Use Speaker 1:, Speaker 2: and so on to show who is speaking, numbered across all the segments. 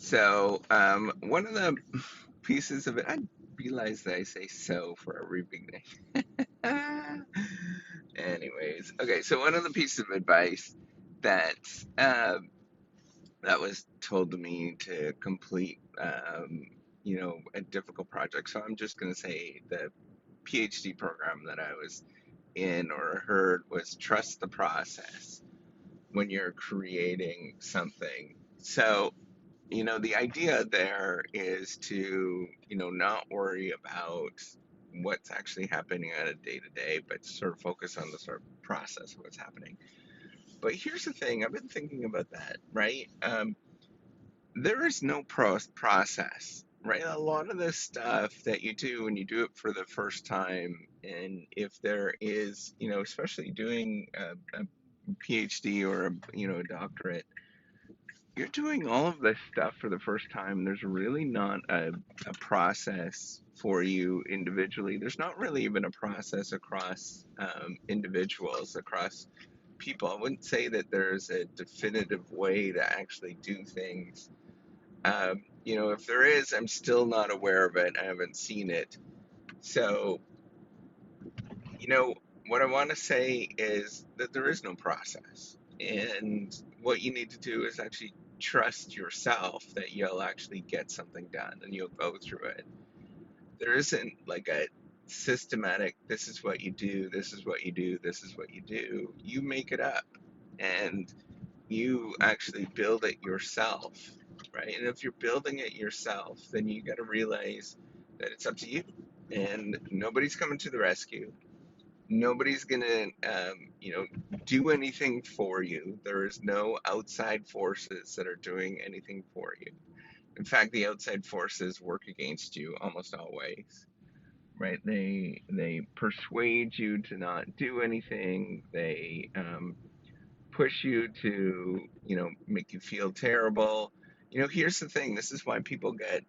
Speaker 1: One of the pieces of it, I realize that I say so for every beginning. Anyways, okay, so one of the pieces of advice that that was told to me to complete, a difficult project. So I'm just going to say the PhD program that I was in or heard was trust the process when you're creating something. So the idea there is to, not worry about what's actually happening on a day to day, but sort of focus on the sort of process of what's happening. But here's the thing, I've been thinking about that, right? There is no process, right? A lot of this stuff that you do when you do it for the first time, and if there is, especially doing a PhD or a doctorate, you're doing all of this stuff for the first time. There's really not a process for you individually. There's not really even a process across individuals, across people. I wouldn't say that there's a definitive way to actually do things. If there is, I'm still not aware of it. I haven't seen it. So, you know, what I want to say is that there is no process. And what you need to do is actually trust yourself that you'll actually get something done and you'll go through it. There isn't like a systematic, this is what you do, this is what you do, this is what you do. You make it up and you actually build it yourself, right? And if you're building it yourself, then you got to realize that it's up to you and nobody's coming to the rescue. Nobody's gonna, do anything for you. There is no outside forces that are doing anything for you. In fact, the outside forces work against you almost always, right? They persuade you to not do anything. They push you to, make you feel terrible. Here's the thing. This is why people get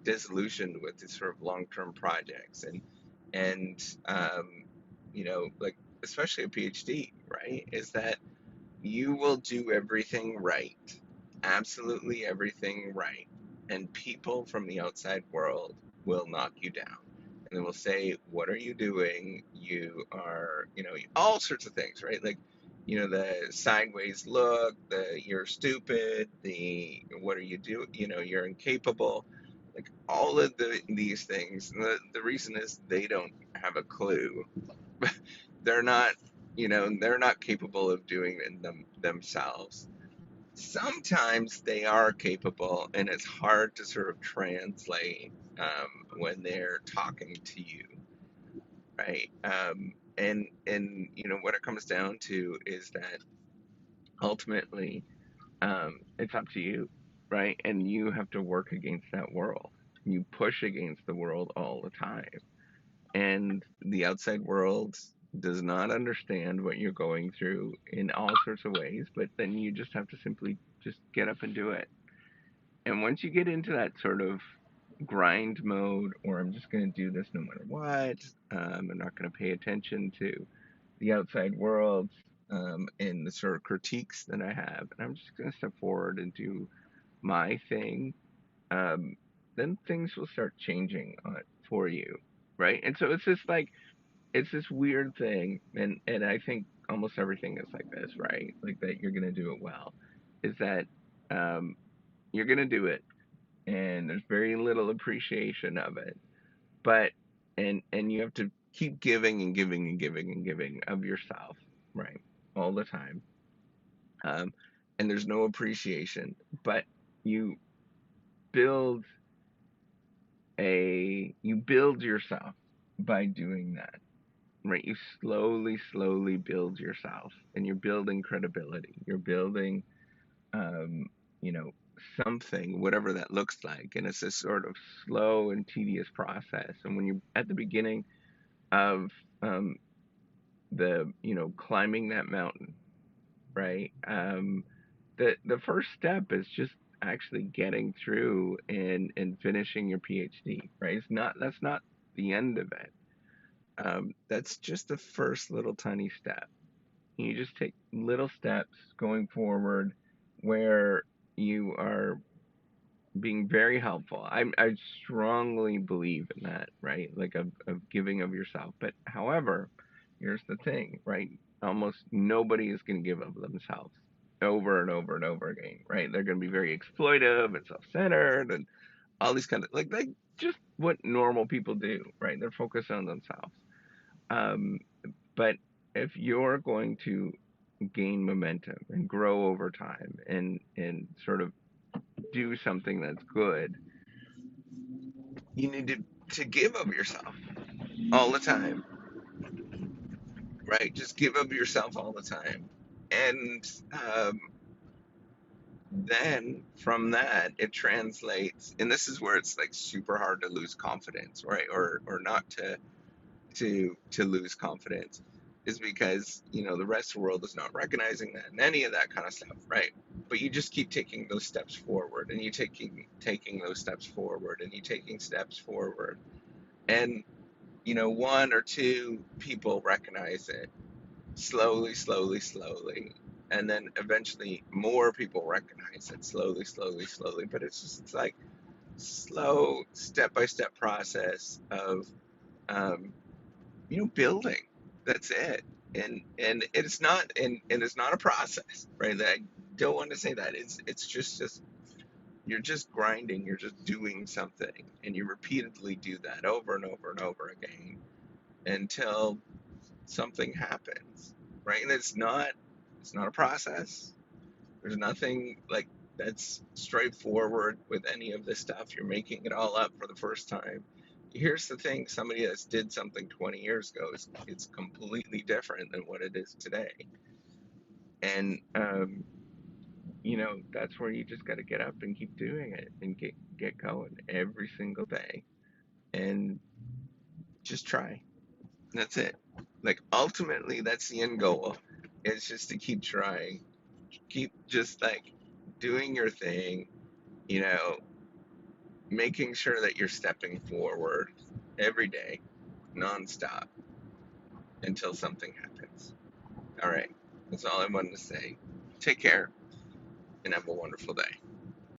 Speaker 1: disillusioned with these sort of long-term projects and like especially a PhD, right? Is that you will do everything right, absolutely everything right, and people from the outside world will knock you down. And they will say, "What are you doing? You are, all sorts of things, right? Like, the sideways look, the you're stupid, the what are you doing? You're incapable." Like all of these things. And the reason is they don't have a clue. They're not, they're not capable of doing it themselves. Sometimes they are capable, and it's hard to sort of translate when they're talking to you, right? And what it comes down to is that ultimately it's up to you, right? And you have to work against that world. You push against the world all the time, and the outside world does not understand what you're going through in all sorts of ways, but then you just have to simply just get up and do it. And once you get into that sort of grind mode, or I'm just going to do this no matter what, I'm not going to pay attention to the outside world and the sort of critiques that I have, and I'm just going to step forward and do my thing, um, then things will start changing for you, right? And so it's just like, it's this weird thing, and I think almost everything is like this, right? Like that you're gonna do it well, is that um, you're gonna do it, and there's very little appreciation of it, but and you have to keep giving and giving and giving and giving of yourself, right, all the time, um, and there's no appreciation, but you build you build yourself by doing that, right? You slowly, slowly build yourself, and you're building credibility. You're building, um, you know, something, whatever that looks like. And it's this sort of slow and tedious process. And when you're at the beginning of climbing that mountain, right? The first step is just actually getting through and finishing your PhD, right? That's not the end of it. That's just the first little tiny step. You just take little steps going forward where you are being very helpful. I strongly believe in that, right? Like of giving of yourself. But however, here's the thing, right? Almost nobody is going to give of themselves over and over and over again, right? They're going to be very exploitive and self-centered and all these kind of like just what normal people do, right? They're focused on themselves. Um, but if you're going to gain momentum and grow over time and sort of do something that's good, you need to give of yourself all the time, right? Just give of yourself all the time. And then from that, it translates, and this is where it's like super hard to lose confidence, right? Or not to lose confidence is because the rest of the world is not recognizing that and any of that kind of stuff, right? But you just keep taking those steps forward, and you taking those steps forward, and you taking steps forward, and one or two people recognize it slowly, slowly, slowly, and then eventually more people recognize it slowly, slowly, slowly. But it's like slow, step by step process of um, building. That's it. And it's not and it's not a process, right? I don't want to say that. It's just you're just grinding, you're just doing something, and you repeatedly do that over and over and over again until something happens, right? And it's not a process. There's nothing like that's straightforward with any of this stuff. You're making it all up for the first time. Here's the thing: somebody that's did something 20 years ago is it's completely different than what it is today. And that's where you just got to get up and keep doing it and get going every single day and just try. That's it. Like ultimately, that's the end goal. It's just to keep trying, keep just like doing your thing, you know, making sure that you're stepping forward every day, nonstop, until something happens. All right, that's all I wanted to say. Take care and have a wonderful day.